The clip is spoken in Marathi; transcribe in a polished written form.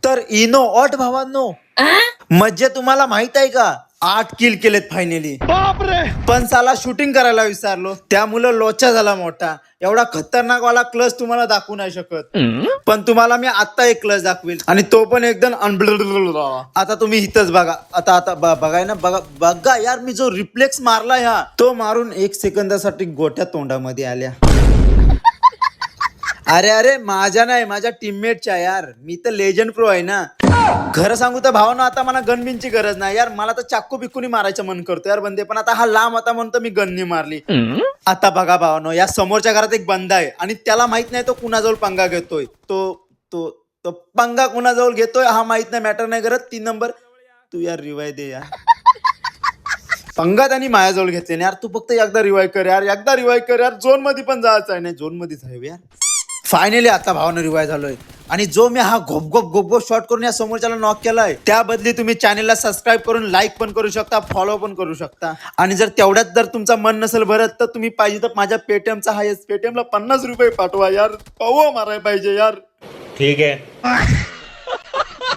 तर इनो ऑट भावांनो, म्हणजे तुम्हाला माहित आहे का 8 किल केलेत फायनली. बापरे. पण साला शूटिंग करायला विसरलो, त्यामुळे लोचा झाला मोठा. एवढा खतरनाक वाला क्लच तुम्हाला दाखवू नाही शकत, पण तुम्हाला मी आता एक क्लच दाखवेल आणि तो पण एकदम आता तुम्ही इथंच बघा. आता बघाय ना, बघा यार, मी जो रिफ्लेक्स मारला ह्या, तो मारून 1 सेकंदासाठी गोट्या तोंडामध्ये आल्या. अरे माझ्या नाही, माझ्या टीममेटच्या यार. मी तर लेजंड प्रो आहे ना. खरं सांगू तर भावानो, आता मला गनबिनची गरज नाही यार. मला तर चाकू बिक्कूनी मारायचं मन करतो यार बंदे, पण आता हा लांब होता म्हणून तर मी गननी मारली. आता बघा भावानो, या समोरच्या घरात एक बंदा आहे आणि त्याला माहित नाही तो कुणाजवळ पंगा घेतोय. तो पंगा कुणाजवळ घेतोय हा माहित नाही, मॅटर नाही करत. 3 नंबर तू यार रिवाय दे यार. पंगा त्यांनी माझ्याजवळ घेतले ना यार. तू फक्त एकदा रिवाय कर यार, एकदा रिवाय कर यार. झोन मध्ये पण जायचं आहे, नाही झोन मध्येच आहे यार. फायनली आता भावानं रिवाय झालोय आणि जो मी हा घोप शॉट करून या समोरच्याला नॉक केलाय, त्या बदली तुम्ही चॅनलला सबस्क्राईब करून लाईक पण करू शकता, फॉलो पण करू शकता. आणि जर तेवढ्यात जर तुमचा मन नसेल भरत तर तुम्ही पाहिजे तर माझ्या पेटीएमचा हायस्ट, पेटीएमला 50 रुपये पाठवा यार. पाहू मारायला पाहिजे यार. ठीक आहे.